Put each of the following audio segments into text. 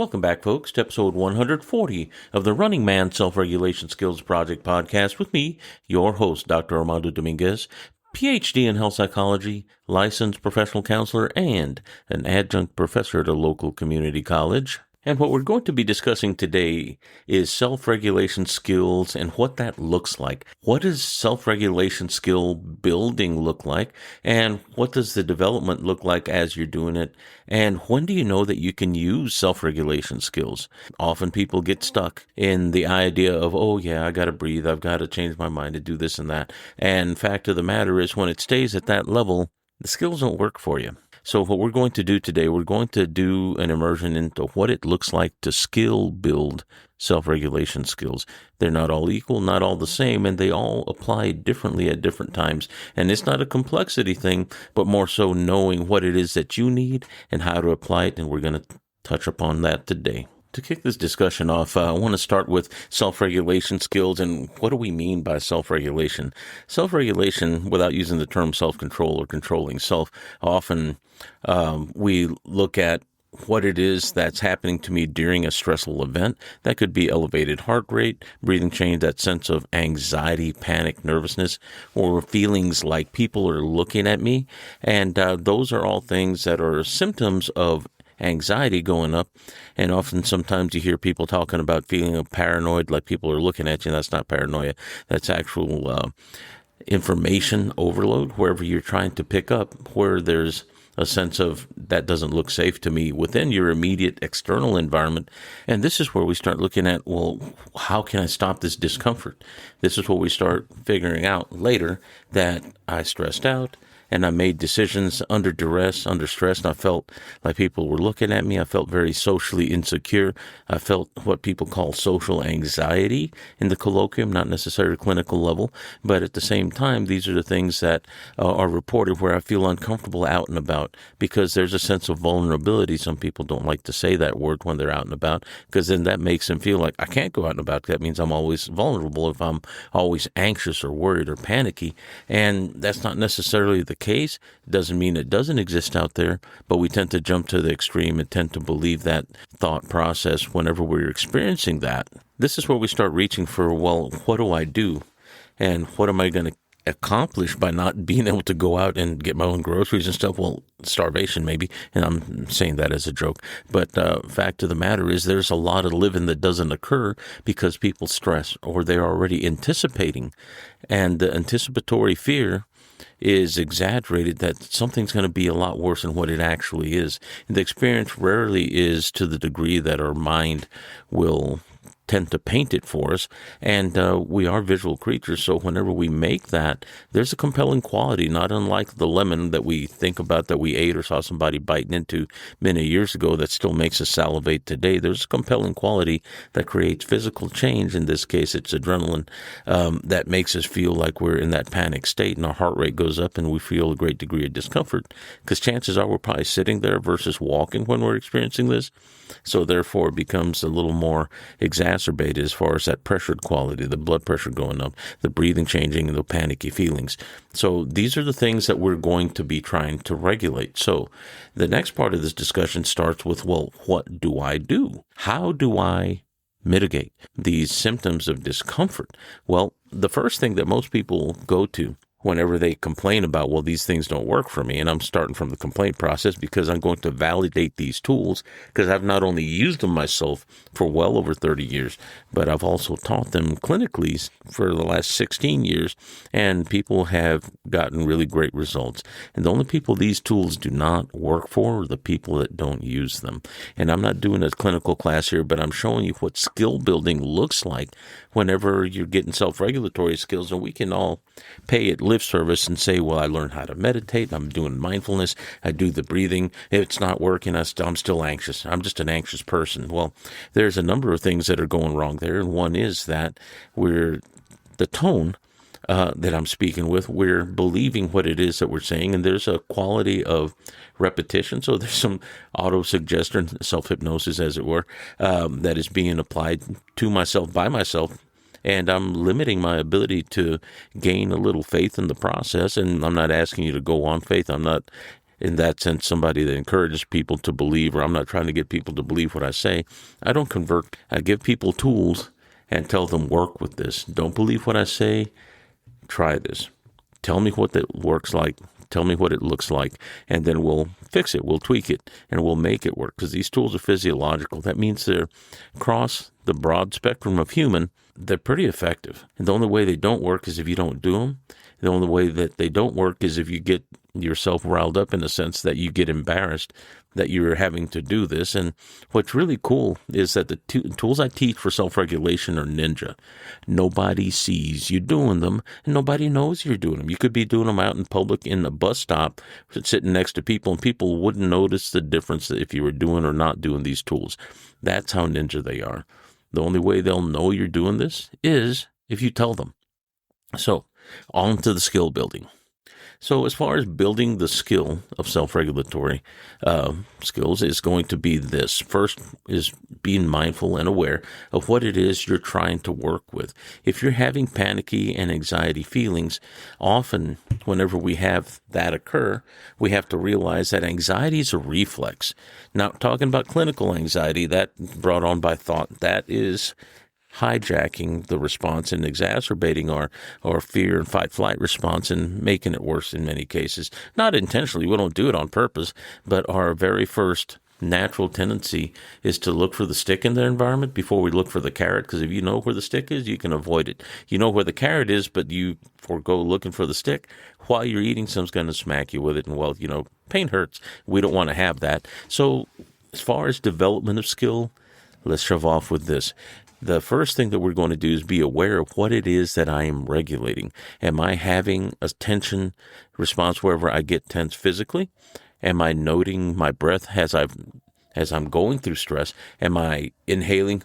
Welcome back, folks, to episode 140 of the Running Man Self-Regulation Skills Project podcast with me, your host, Dr. Armando Dominguez, PhD in health psychology, licensed professional counselor, and an adjunct professor at a local community college. And what we're going to be discussing today is self-regulation skills and what that looks like. What does self-regulation skill building look like? And what does the development look like as you're doing it? And when do you know that you can use self-regulation skills? Often people get stuck in the idea of, oh yeah, I got to breathe. I've got to change my mind to do this and that. And fact of the matter is, when it stays at that level, the skills don't work for you. So what we're going to do today, we're going to do an immersion into what it looks like to skill build self-regulation skills. They're not all equal, not all the same, and they all apply differently at different times. And it's not a complexity thing, but more so knowing what it is that you need and how to apply it. And we're going to touch upon that today. To kick this discussion off, I want to start with self-regulation skills and what do we mean by self-regulation? Self-regulation, without using the term self-control or controlling self, often we look at what it is that's happening to me during a stressful event. That could be elevated heart rate, breathing change, that sense of anxiety, panic, nervousness, or feelings like people are looking at me. And those are all things that are symptoms of anxiety going up. And often sometimes you hear people talking about feeling paranoid, like people are looking at you. That's not paranoia. That's actual information overload, wherever you're trying to pick up, where there's a sense of that doesn't look safe to me within your immediate external environment. And this is where we start looking at, well, how can I stop this discomfort? This is what we start figuring out later, that I stressed out and I made decisions under duress, under stress, and I felt like people were looking at me. I felt very socially insecure. I felt what people call social anxiety in the colloquium, not necessarily clinical level, but at the same time, these are the things that are reported where I feel uncomfortable out and about because there's a sense of vulnerability. Some people don't like to say that word when they're out and about because then that makes them feel like I can't go out and about. That means I'm always vulnerable if I'm always anxious or worried or panicky, and that's not necessarily the case. It doesn't mean it doesn't exist out there, but we tend to jump to the extreme and tend to believe that thought process whenever we're experiencing that. This is where we start reaching for, well, what do I do? And what am I going to accomplish by not being able to go out and get my own groceries and stuff? Well, starvation maybe, and I'm saying that as a joke. But fact of the matter is there's a lot of living that doesn't occur because people stress or they're already anticipating. And the anticipatory fear is exaggerated that something's going to be a lot worse than what it actually is. And the experience rarely is to the degree that our mind will tend to paint it for us. And we are visual creatures, so whenever we make that, there's a compelling quality, not unlike the lemon that we think about that we ate or saw somebody biting into many years ago that still makes us salivate today. There's a compelling quality that creates physical change. In this case, it's adrenaline that makes us feel like we're in that panic state and our heart rate goes up and we feel a great degree of discomfort because chances are we're probably sitting there versus walking when we're experiencing this. So therefore it becomes a little more exacerbated as far as that pressured quality, the blood pressure going up, the breathing changing, and the panicky feelings. So these are the things that we're going to be trying to regulate. So the next part of this discussion starts with, well, what do I do? How do I mitigate these symptoms of discomfort? Well, the first thing that most people go to whenever they complain about, well, these things don't work for me, and I'm starting from the complaint process because I'm going to validate these tools because I've not only used them myself for well over 30 years, but I've also taught them clinically for the last 16 years, and people have gotten really great results. And the only people these tools do not work for are the people that don't use them. And I'm not doing a clinical class here, but I'm showing you what skill building looks like whenever you're getting self-regulatory skills, and we can all pay it lip service and say, well, I learned how to meditate. I'm doing mindfulness. I do the breathing. It's not working. I'm still anxious. I'm just an anxious person. Well, there's a number of things that are going wrong there. And one is that the tone that I'm speaking with, we're believing what it is that we're saying. And there's a quality of repetition. So there's some auto-suggestion, self-hypnosis, as it were, that is being applied to myself by myself. And I'm limiting my ability to gain a little faith in the process. And I'm not asking you to go on faith. I'm not in that sense, somebody that encourages people to believe, or I'm not trying to get people to believe what I say. I don't convert. I give people tools and tell them, work with this. Don't believe what I say. Try this. Tell me what that works like. Tell me what it looks like, and then we'll fix it. We'll tweak it, and we'll make it work, because these tools are physiological. That means they're across the broad spectrum of human. They're pretty effective. And the only way they don't work is if you don't do them. The only way that they don't work is if you get yourself riled up, in the sense that you get embarrassed that you're having to do this. And what's really cool is that the tools I teach for self-regulation are ninja. Nobody sees you doing them, and nobody knows you're doing them. You could be doing them out in public in a bus stop, sitting next to people, and people wouldn't notice the difference if you were doing or not doing these tools. That's how ninja they are. The only way they'll know you're doing this is if you tell them. So, on to the skill building. So as far as building the skill of self-regulatory skills is going to be this. First is being mindful and aware of what it is you're trying to work with. If you're having panicky and anxiety feelings, often whenever we have that occur, we have to realize that anxiety is a reflex. Not talking about clinical anxiety, that brought on by thought. That is hijacking the response and exacerbating our fear and fight-flight response and making it worse in many cases. Not intentionally, we don't do it on purpose, but our very first natural tendency is to look for the stick in the environment before we look for the carrot, because if you know where the stick is, you can avoid it. You know where the carrot is, but you forego looking for the stick. While you're eating, someone's going to smack you with it, and well, pain hurts. We don't want to have that. So as far as development of skill, let's shove off with this. The first thing that we're going to do is be aware of what it is that I am regulating. Am I having a tension response wherever I get tense physically? Am I noting my breath as I'm going through stress? Am I inhaling,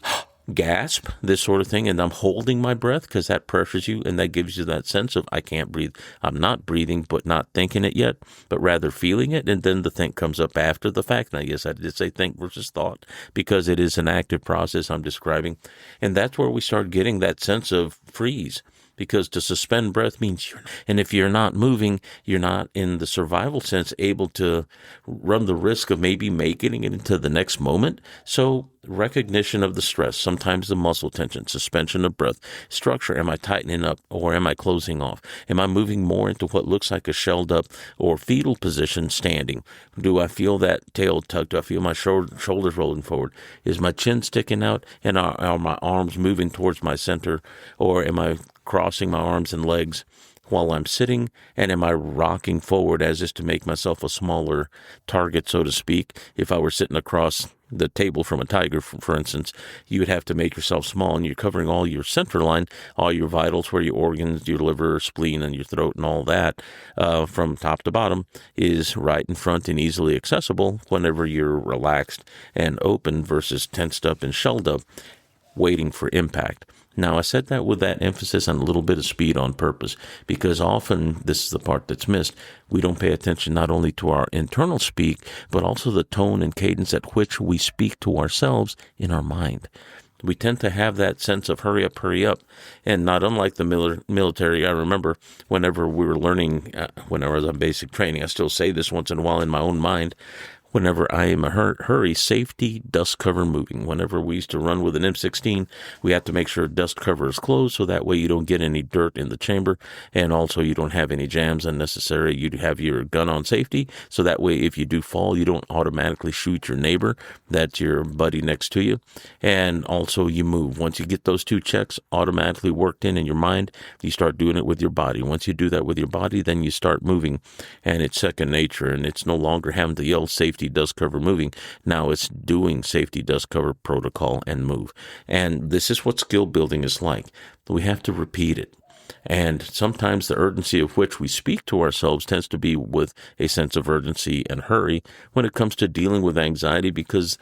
gasp, this sort of thing, and I'm holding my breath because that pressures you and that gives you that sense of I can't breathe. I'm not breathing, but not thinking it yet, but rather feeling it. And then the think comes up after the fact. And I guess I did say think versus thought because it is an active process I'm describing. And that's where we start getting that sense of freeze. Because to suspend breath means and if you're not moving, you're not in the survival sense able to run the risk of maybe making it into the next moment. So recognition of the stress, sometimes the muscle tension, suspension of breath, structure. Am I tightening up or am I closing off? Am I moving more into what looks like a shelled up or fetal position standing? Do I feel that tail tucked? Do I feel my shoulders rolling forward? Is my chin sticking out and are my arms moving towards my center, or am I crossing my arms and legs while I'm sitting? And am I rocking forward as is to make myself a smaller target, so to speak? If I were sitting across the table from a tiger, for instance, you would have to make yourself small, and you're covering all your center line, all your vitals, where your organs, your liver, spleen, and your throat, and all that from top to bottom is right in front and easily accessible whenever you're relaxed and open versus tensed up and shelled up, waiting for impact. Now, I said that with that emphasis on a little bit of speed on purpose, because often, this is the part that's missed, we don't pay attention not only to our internal speak, but also the tone and cadence at which we speak to ourselves in our mind. We tend to have that sense of hurry up, and not unlike the military. I remember whenever we were learning, whenever I was on basic training, I still say this once in a while in my own mind, whenever I am in a hurry, safety, dust cover moving. Whenever we used to run with an M16, we have to make sure dust cover is closed so that way you don't get any dirt in the chamber, and also you don't have any jams unnecessary. You have your gun on safety, so that way if you do fall, you don't automatically shoot your neighbor, that's your buddy next to you, and also you move. Once you get those two checks automatically worked in your mind, you start doing it with your body. Once you do that with your body, then you start moving, and it's second nature, and it's no longer having to yell safety, dust cover moving. Now it's doing safety, dust cover protocol and move. And this is what skill building is like. We have to repeat it. And sometimes the urgency of which we speak to ourselves tends to be with a sense of urgency and hurry when it comes to dealing with anxiety, because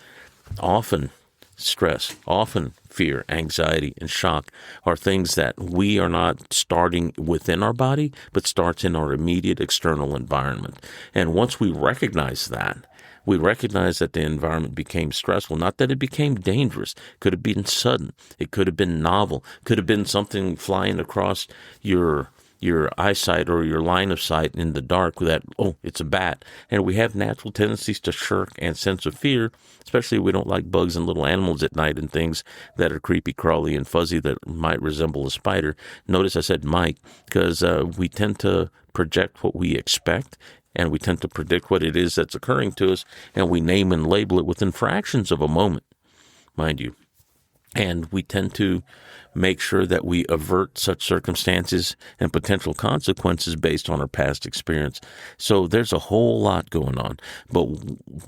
often stress, often fear, anxiety, and shock are things that we are not starting within our body, but starts in our immediate external environment. And once we recognize that, we recognize that the environment became stressful, not that it became dangerous. Could have been sudden. It could have been novel. Could have been something flying across your your eyesight or your line of sight in the dark that, oh, it's a bat. And we have natural tendencies to shirk and sense of fear, especially we don't like bugs and little animals at night and things that are creepy, crawly, and fuzzy that might resemble a spider. Notice I said might, because we tend to project what we expect, and we tend to predict what it is that's occurring to us, and we name and label it within fractions of a moment, mind you. And we tend to make sure that we avert such circumstances and potential consequences based on our past experience. So there's a whole lot going on. But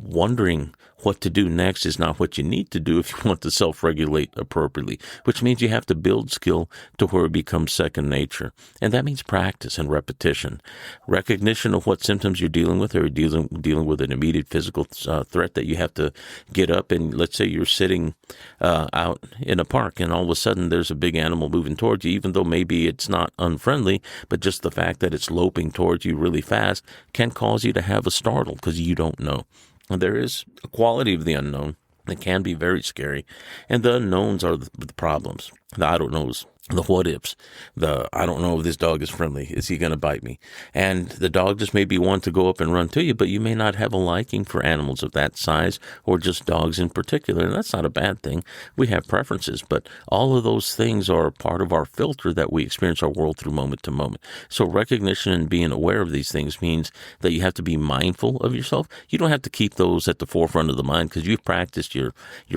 wondering what to do next is not what you need to do if you want to self-regulate appropriately, which means you have to build skill to where it becomes second nature. And that means practice and repetition. Recognition of what symptoms you're dealing with. Are you dealing with an immediate physical threat that you have to get up and, let's say you're sitting out in a park and all of a sudden there's a big animal moving towards you, even though maybe it's not unfriendly, but just the fact that it's loping towards you really fast can cause you to have a startle because you don't know. And there is a quality of the unknown that can be very scary, and the unknowns are the problems. The I don't knows, the what ifs, the I don't know if this dog is friendly. Is he going to bite me? And the dog just may be one to go up and run to you, but you may not have a liking for animals of that size or just dogs in particular. And that's not a bad thing. We have preferences, but all of those things are part of our filter that we experience our world through moment to moment. So recognition and being aware of these things means that you have to be mindful of yourself. You don't have to keep those at the forefront of the mind because you've practiced your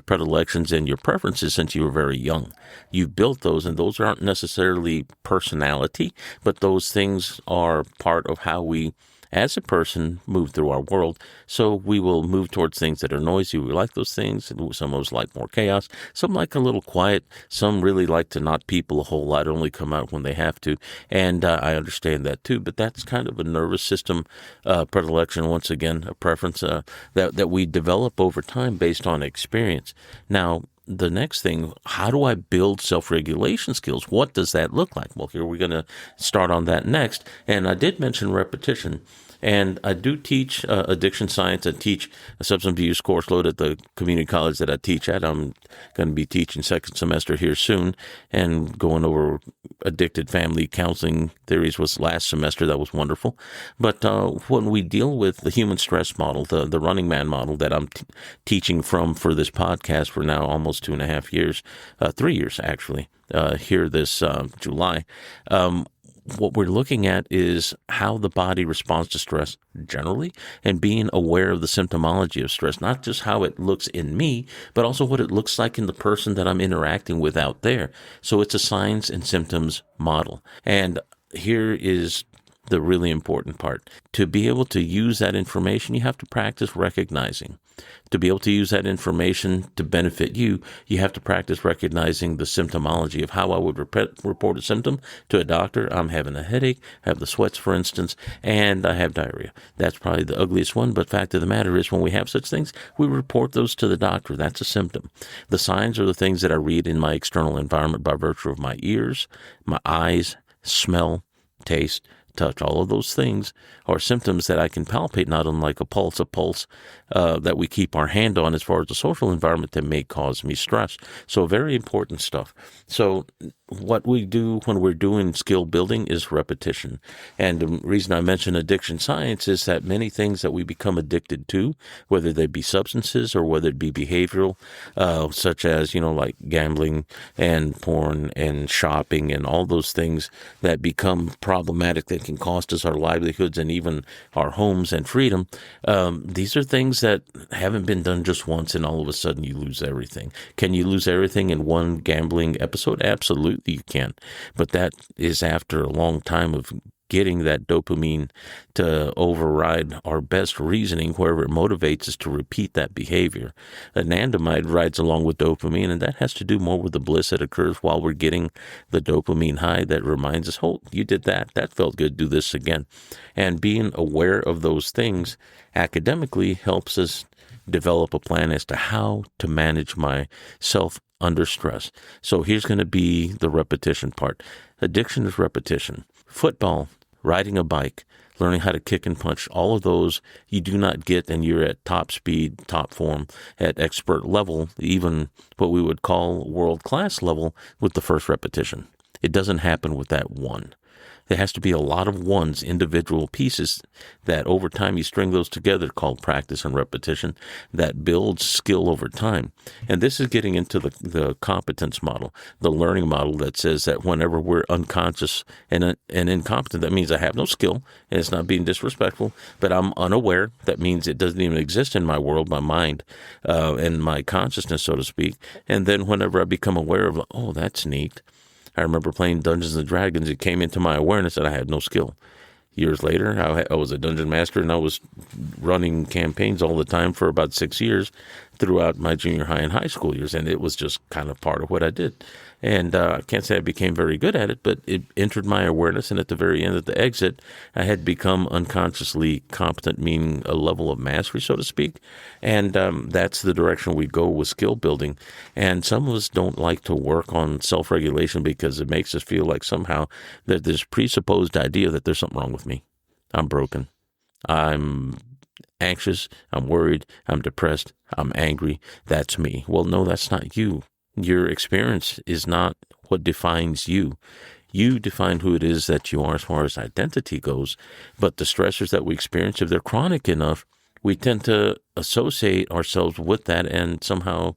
predilections and your preferences since you were very young. You've built those, and those aren't necessarily personality, but those things are part of how we, as a person, move through our world. So we will move towards things that are noisy. We like those things. Some of us like more chaos. Some like a little quiet. Some really like to not people a whole lot, only come out when they have to. And I understand that too. But that's kind of a nervous system predilection, once again, a preference that we develop over time based on experience. Now, the next thing, how do I build self-regulation skills? What does that look like? Well, here we're going to start on that next. And I did mention repetition. And I do teach addiction science. I teach a substance abuse course load at the community college that I teach at. I'm going to be teaching second semester here soon and going over addicted family counseling theories was last semester. That was wonderful. But when we deal with the human stress model, the running man model that I'm teaching from for this podcast for now almost 2.5 years, 3 years actually, here this July, what we're looking at is how the body responds to stress generally and being aware of the symptomology of stress, not just how it looks in me, but also what it looks like in the person that I'm interacting with out there. So it's a signs and symptoms model. And here is the really important part. To be able to use that information, you have to practice recognizing. To be able to use that information to benefit you, you have to practice recognizing the symptomology of how I would report a symptom to a doctor. I'm having a headache, I have the sweats, for instance, and I have diarrhea. That's probably the ugliest one, but fact of the matter is when we have such things, we report those to the doctor. That's a symptom. The signs are the things that I read in my external environment by virtue of my ears, my eyes, smell, taste, touch. All of those things are symptoms that I can palpate, not unlike a pulse that we keep our hand on as far as the social environment that may cause me stress. So very important stuff. So what we do when we're doing skill building is repetition. And the reason I mention addiction science is that many things that we become addicted to, whether they be substances or whether it be behavioral, such as, like gambling and porn and shopping and all those things that become problematic that can cost us our livelihoods and even our homes and freedom. These are things that haven't been done just once and all of a sudden you lose everything. Can you lose everything in one gambling episode? Absolutely you can. But that is after a long time of getting that dopamine to override our best reasoning wherever it motivates us to repeat that behavior. Anandamide rides along with dopamine, and that has to do more with the bliss that occurs while we're getting the dopamine high that reminds us, oh, you did that. That felt good. Do this again. And being aware of those things academically helps us develop a plan as to how to manage myself under stress. So here's going to be the repetition part. Addiction is repetition. Football, riding a bike, learning how to kick and punch, all of those you do not get and you're at top speed, top form, at expert level, even what we would call world-class level with the first repetition. It doesn't happen with that one. There has to be a lot of ones, individual pieces that over time you string those together, called practice and repetition, that builds skill over time. And this is getting into the competence model, the learning model that says that whenever we're unconscious and incompetent, that means I have no skill, and it's not being disrespectful, but I'm unaware. That means it doesn't even exist in my world, my mind, and my consciousness, so to speak. And then whenever I become aware of, oh, that's neat. I remember playing Dungeons and Dragons. It came into my awareness that I had no skill. Years later, I was a dungeon master, and I was running campaigns all the time for about 6 years throughout my junior high and high school years, and it was just kind of part of what I did. And I can't say I became very good at it, but it entered my awareness, and at the very end of the exit, I had become unconsciously competent, meaning a level of mastery, so to speak. And that's the direction we go with skill building. And some of us don't like to work on self-regulation because it makes us feel like somehow that there's presupposed idea that there's something wrong with me. I'm broken. I'm anxious. I'm worried. I'm depressed. I'm angry. That's me. Well, no, that's not you. Your experience is not what defines you. You define who it is that you are as far as identity goes, but the stressors that we experience, if they're chronic enough, we tend to associate ourselves with that and somehow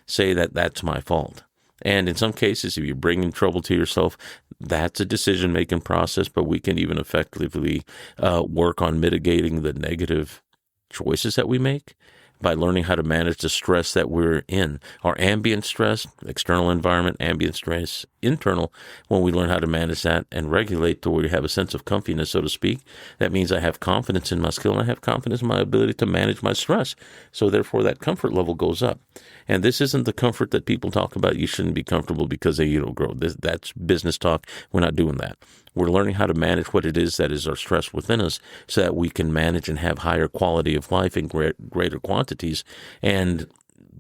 say that that's my fault. And in some cases, if you're bringing trouble to yourself, that's a decision-making process, but we can even effectively work on mitigating the negative choices that we make by learning how to manage the stress that we're in. Our ambient stress, external environment, ambient stress, internal, when we learn how to manage that and regulate to where you have a sense of comfiness, so to speak, that means I have confidence in my skill and I have confidence in my ability to manage my stress. So therefore that comfort level goes up. And this isn't the comfort that people talk about. You shouldn't be comfortable because they don't grow. That's business talk. We're not doing that. We're learning how to manage what it is that is our stress within us so that we can manage and have higher quality of life in greater quantities. And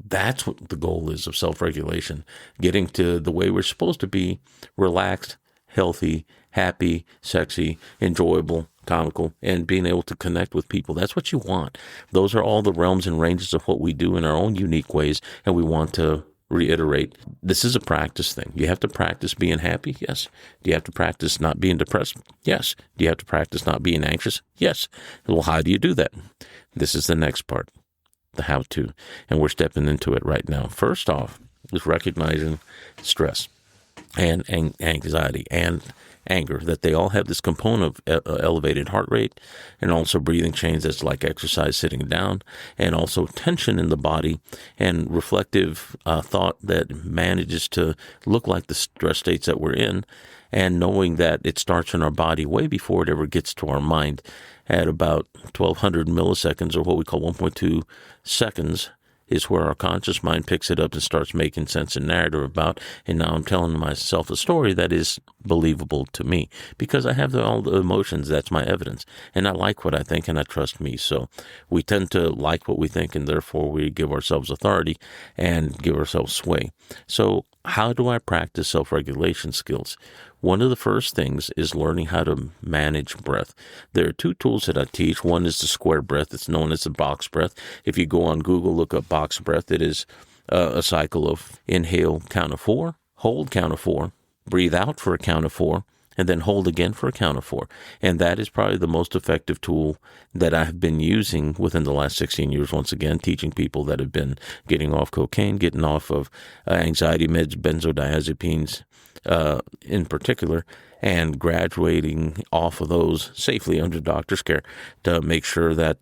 that's what the goal is of self-regulation, getting to the way we're supposed to be: relaxed, healthy, happy, sexy, enjoyable, comical, and being able to connect with people. That's what you want. Those are all the realms and ranges of what we do in our own unique ways, and we want to reiterate, this is a practice thing. You have to practice being happy? Yes. Do you have to practice not being depressed? Yes. Do you have to practice not being anxious? Yes. Well, how do you do that? This is the next part, the how-to, and we're stepping into it right now. First off is recognizing stress and anxiety and anger, that they all have this component of elevated heart rate and also breathing change that's like exercise sitting down, and also tension in the body and reflective thought that manages to look like the stress states that we're in, and knowing that it starts in our body way before it ever gets to our mind at about 1200 milliseconds, or what we call 1.2 seconds, is where our conscious mind picks it up and starts making sense and narrative about, and now I'm telling myself a story that is believable to me because I have all the emotions. That's my evidence. And I like what I think and I trust me. So we tend to like what we think, and therefore we give ourselves authority and give ourselves sway. So how do I practice self-regulation skills? One of the first things is learning how to manage breath. There are two tools that I teach. One is the square breath. It's known as the box breath. If you go on Google, look up box breath. It is a cycle of inhale, count of 4, hold, count of 4, breathe out for a count of 4, and then hold again for a count of 4. And that is probably the most effective tool that I have been using within the last 16 years, once again, teaching people that have been getting off cocaine, getting off of anxiety meds, benzodiazepines in particular, and graduating off of those safely under doctor's care to make sure that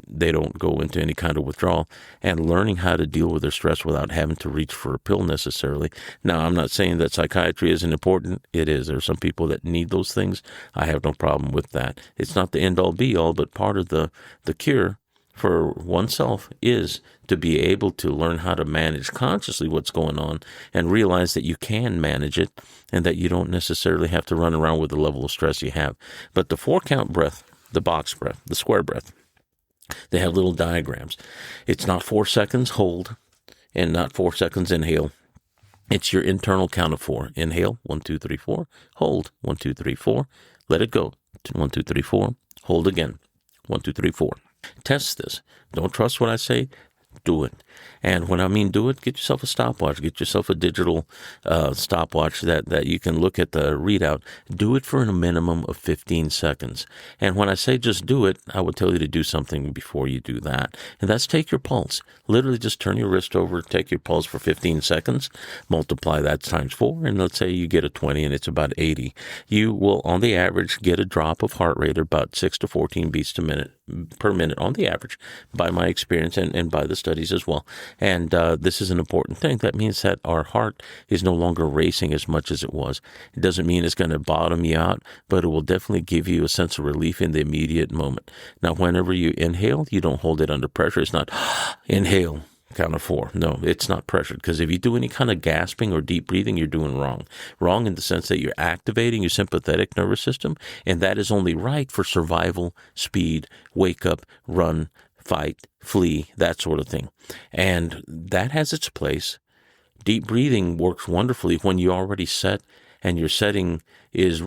they don't go into any kind of withdrawal, and learning how to deal with their stress without having to reach for a pill necessarily. Now, I'm not saying that psychiatry isn't important. It is. There are some people that need those things. I have no problem with that. It's not the end-all be-all, but part of the cure for oneself is to be able to learn how to manage consciously what's going on and realize that you can manage it and that you don't necessarily have to run around with the level of stress you have. But the 4-count breath, the box breath, the square breath, they have little diagrams. It's not 4 seconds hold and not 4 seconds inhale. It's your internal count of 4. Inhale, 1, 2, 3, 4. Hold, 1, 2, 3, 4. Let it go, 1, 2, 3, 4. Hold again, 1, 2, 3, 4. Test this. Don't trust what I say. do it. And when I mean do it, get yourself a stopwatch, get yourself a digital stopwatch that you can look at the readout. Do it for a minimum of 15 seconds. And when I say just do it, I would tell you to do something before you do that. And that's take your pulse. Literally just turn your wrist over, take your pulse for 15 seconds, multiply that times 4, and let's say you get a 20 and it's about 80. You will, on the average, get a drop of heart rate of about 6 to 14 beats per minute on the average, by my experience and by the studies as well. And this is an important thing. That means that our heart is no longer racing as much as it was. It doesn't mean it's going to bottom you out, but it will definitely give you a sense of relief in the immediate moment. Now, whenever you inhale, you don't hold it under pressure. It's not inhale, count of 4. No, it's not pressured, because if you do any kind of gasping or deep breathing, you're doing wrong. Wrong in the sense that you're activating your sympathetic nervous system, and that is only right for survival, speed, wake up, run, fight, flee, that sort of thing. And that has its place. Deep breathing works wonderfully when you already set, and your setting is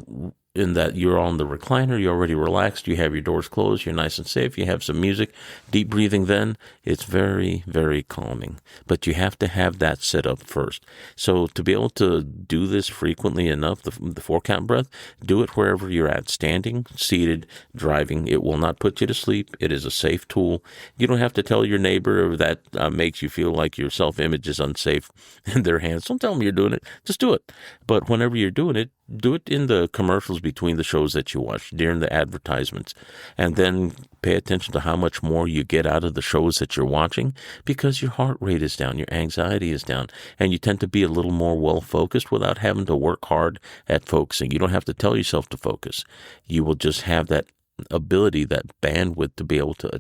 in that you're on the recliner, you're already relaxed, you have your doors closed, you're nice and safe, you have some music. Deep breathing then, it's very, very calming. But you have to have that set up first. So to be able to do this frequently enough, the 4-count breath, do it wherever you're at, standing, seated, driving. It will not put you to sleep. It is a safe tool. You don't have to tell your neighbor that makes you feel like your self-image is unsafe in their hands. Don't tell them you're doing it. Just do it. But whenever you're doing it, do it in the commercials between the shows that you watch, during the advertisements, and then pay attention to how much more you get out of the shows that you're watching, because your heart rate is down, your anxiety is down, and you tend to be a little more well-focused without having to work hard at focusing. You don't have to tell yourself to focus. You will just have that ability, that bandwidth to be able to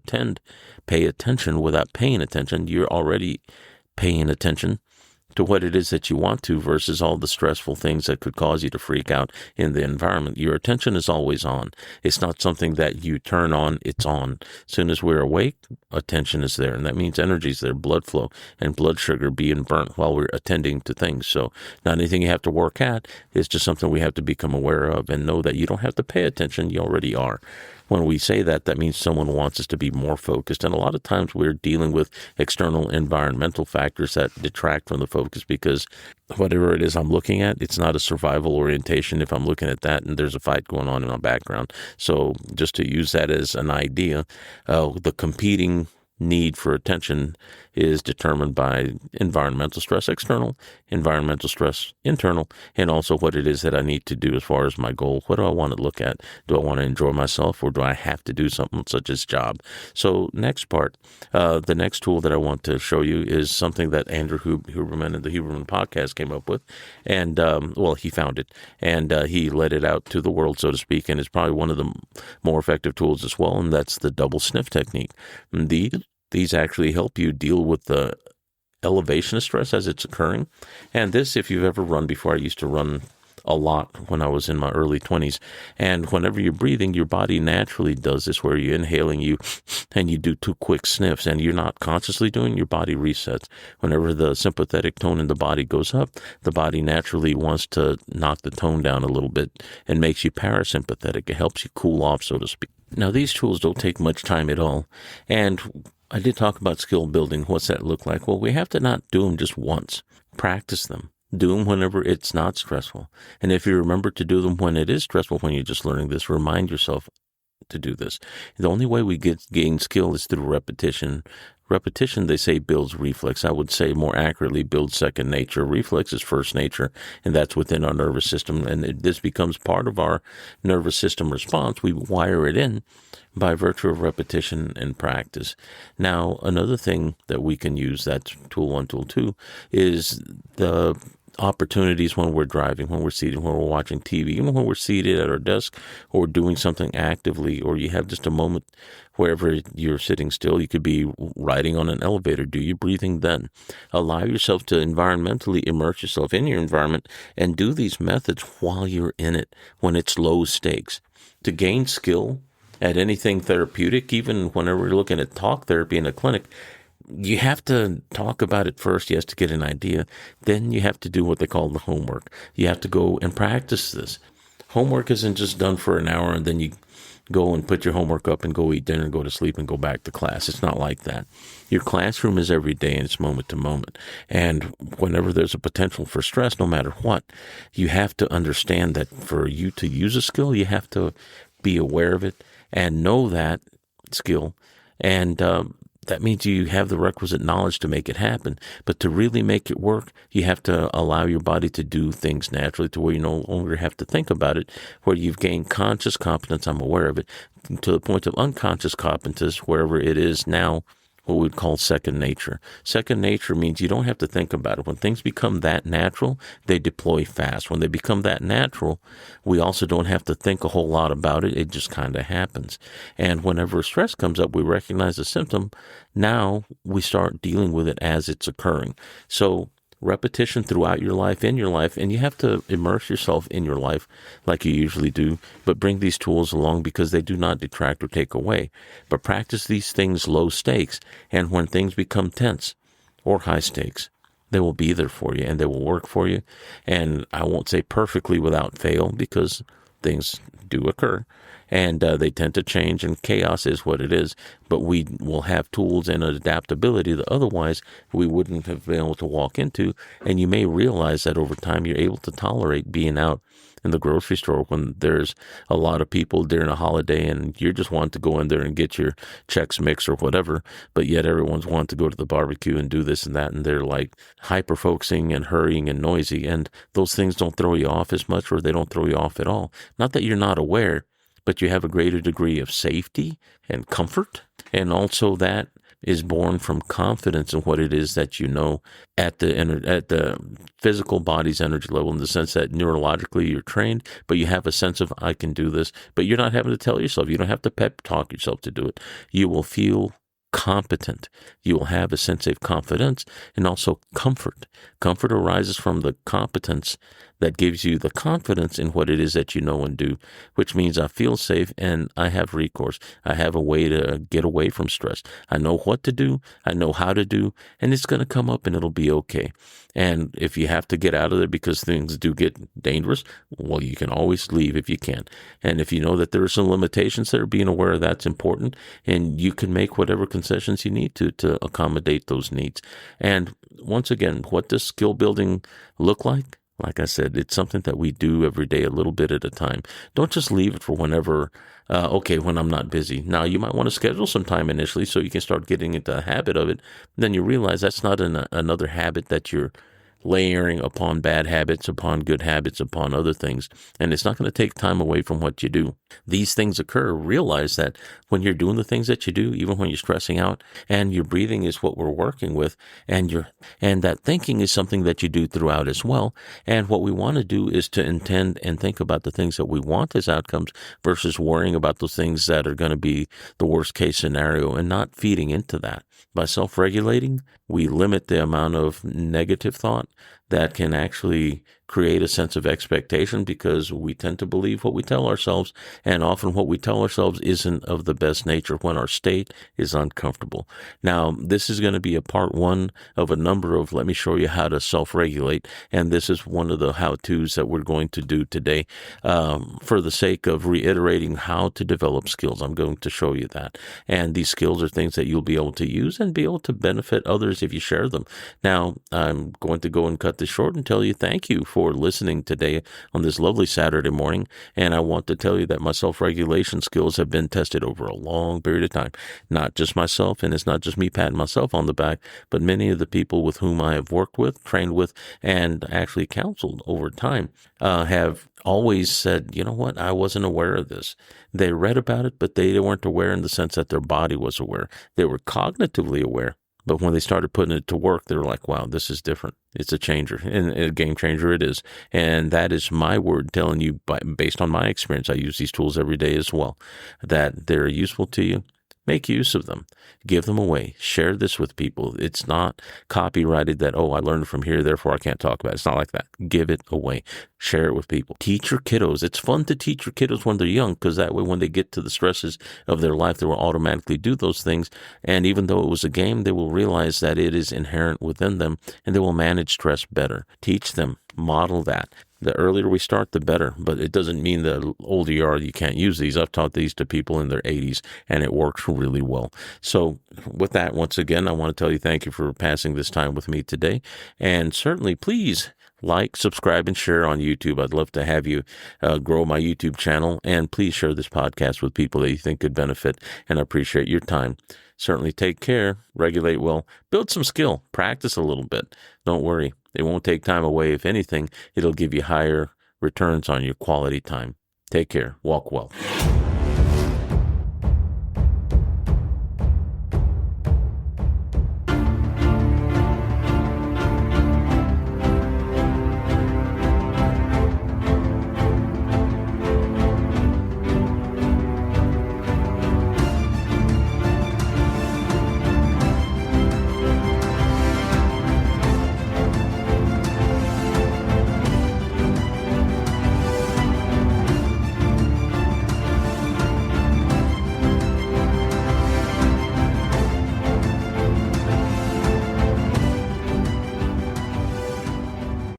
pay attention without paying attention. You're already paying attention to what it is that you want to, versus all the stressful things that could cause you to freak out in the environment. Your attention is always on. It's not something that you turn on, it's on. As soon as we're awake, attention is there. And that means energy is there, blood flow and blood sugar being burnt while we're attending to things. So not anything you have to work at. It's just something we have to become aware of and know that you don't have to pay attention. You already are. When we say that, that means someone wants us to be more focused. And a lot of times we're dealing with external environmental factors that detract from the focus, because whatever it is I'm looking at, it's not a survival orientation if I'm looking at that and there's a fight going on in my background. So just to use that as an idea, the competing need for attention is determined by environmental stress, external, environmental stress, internal, and also what it is that I need to do as far as my goal. What do I want to look at? Do I want to enjoy myself, or do I have to do something such as job? So next part, the next tool that I want to show you is something that Andrew Huberman and the Huberman podcast came up with. And, he found it, and he let it out to the world, so to speak, and it's probably one of the more effective tools as well, and that's the double sniff technique. These actually help you deal with the elevation of stress as it's occurring. And this, if you've ever run before, I used to run a lot when I was in my early 20s. And whenever you're breathing, your body naturally does this, where you're inhaling, and you do 2 quick sniffs, and you're not consciously doing, your body resets. Whenever the sympathetic tone in the body goes up, the body naturally wants to knock the tone down a little bit and makes you parasympathetic. It helps you cool off, so to speak. Now, these tools don't take much time at all. And I did talk about skill building. What's that look like? Well, we have to not do them just once. Practice them. Do them whenever it's not stressful. And if you remember to do them when it is stressful, when you're just learning this, remind yourself to do this. The only way we gain skill is through repetition. Repetition, they say, builds reflex. I would say more accurately, builds second nature. Reflex is first nature, and that's within our nervous system. And this becomes part of our nervous system response. We wire it in by virtue of repetition and practice. Now, another thing that we can use, that's tool 1, tool 2, is the opportunities when we're driving, when we're seated, when we're watching TV, even when we're seated at our desk or doing something actively, or you have just a moment wherever you're sitting still. You could be riding on an elevator. Do your breathing then. Allow yourself to environmentally immerse yourself in your environment and do these methods while you're in it, when it's low stakes. To gain skill at anything therapeutic, even whenever we're looking at talk therapy in a clinic, you have to talk about it first, yes, to get an idea. Then you have to do what they call the homework. You have to go and practice this. Homework isn't just done for an hour and then you go and put your homework up and go eat dinner and go to sleep and go back to class. It's not like that. Your classroom is every day and it's moment to moment. And whenever there's a potential for stress, no matter what, you have to understand that for you to use a skill, you have to be aware of it and know that skill. And that means you have the requisite knowledge to make it happen. But to really make it work, you have to allow your body to do things naturally to where you no longer have to think about it, where you've gained conscious competence, I'm aware of it, to the point of unconscious competence, wherever it is now, what we would call second nature. Second nature means you don't have to think about it. When things become that natural, they deploy fast. When they become that natural, we also don't have to think a whole lot about it. It just kind of happens. And whenever stress comes up, we recognize the symptom. Now we start dealing with it as it's occurring. So repetition throughout your life, in your life, and you have to immerse yourself in your life like you usually do, but bring these tools along because they do not detract or take away. But practice these things low stakes, and when things become tense or high stakes, they will be there for you and they will work for you. And I won't say perfectly without fail because things do occur. And they tend to change, and chaos is what it is. But we will have tools and adaptability that otherwise we wouldn't have been able to walk into. And you may realize that over time you're able to tolerate being out in the grocery store when there's a lot of people during a holiday and you're just wanting to go in there and get your Chex Mix or whatever, but yet everyone's wanting to go to the barbecue and do this and that, and they're like hyper-focusing and hurrying and noisy, and those things don't throw you off as much, or they don't throw you off at all. Not that you're not aware, but you have a greater degree of safety and comfort, and also that is born from confidence in what it is that you know at the physical body's energy level, in the sense that neurologically you're trained, but you have a sense of, I can do this, but you're not having to tell yourself. You don't have to pep talk yourself to do it. You will feel competent. You will have a sense of confidence and also comfort. Comfort arises from the competence that gives you the confidence in what it is that you know and do, which means I feel safe and I have recourse. I have a way to get away from stress. I know what to do. I know how to do, and it's going to come up and it'll be okay. And if you have to get out of there because things do get dangerous, well, you can always leave if you can. And if you know that there are some limitations there, being aware of that's important, and you can make whatever concessions you need to accommodate those needs. And once again, what does skill building look like? Like I said, it's something that we do every day, a little bit at a time. Don't just leave it for whenever, when I'm not busy. Now, you might want to schedule some time initially so you can start getting into a habit of it. Then you realize that's not another habit that you're layering upon bad habits, upon good habits, upon other things. And it's not going to take time away from what you do. These things occur. Realize that when you're doing the things that you do, even when you're stressing out, and your breathing is what we're working with, and that thinking is something that you do throughout as well. And what we want to do is to intend and think about the things that we want as outcomes versus worrying about those things that are going to be the worst case scenario and not feeding into that. By self-regulating, we limit the amount of negative thought that can actually create a sense of expectation, because we tend to believe what we tell ourselves, and often what we tell ourselves isn't of the best nature when our state is uncomfortable. Now, this is going to be a part one of a number of, let me show you how to self-regulate, and this is one of the how-tos that we're going to do today. For the sake of reiterating how to develop skills, I'm going to show you that. And these skills are things that you'll be able to use and be able to benefit others if you share them. Now, I'm going to go and cut this short and tell you thank you for listening today on this lovely Saturday morning. And I want to tell you that my self-regulation skills have been tested over a long period of time. Not just myself, and it's not just me patting myself on the back, but many of the people with whom I have worked with, trained with, and actually counseled over time have always said, you know what, I wasn't aware of this. They read about it, but they weren't aware in the sense that their body was aware. They were cognitively aware. But when they started putting it to work, they were like, wow, this is different. It's a changer, and a game changer it is. And that is my word telling you, based on my experience, I use these tools every day as well, that they're useful to you. Make use of them. Give them away. Share this with people. It's not copyrighted that, I learned from here, therefore I can't talk about it. It's not like that. Give it away. Share it with people. Teach your kiddos. It's fun to teach your kiddos when they're young, because that way when they get to the stresses of their life, they will automatically do those things. And even though it was a game, they will realize that it is inherent within them, and they will manage stress better. Teach them. Model that. The earlier we start, the better. But it doesn't mean the older you are, you can't use these. I've taught these to people in their 80s, and it works really well. So with that, once again, I want to tell you thank you for passing this time with me today. And certainly, please like, subscribe, and share on YouTube. I'd love to have you grow my YouTube channel. And please share this podcast with people that you think could benefit. And I appreciate your time. Certainly take care, regulate well, build some skill, practice a little bit. Don't worry. It won't take time away. If anything, it'll give you higher returns on your quality time. Take care. Walk well.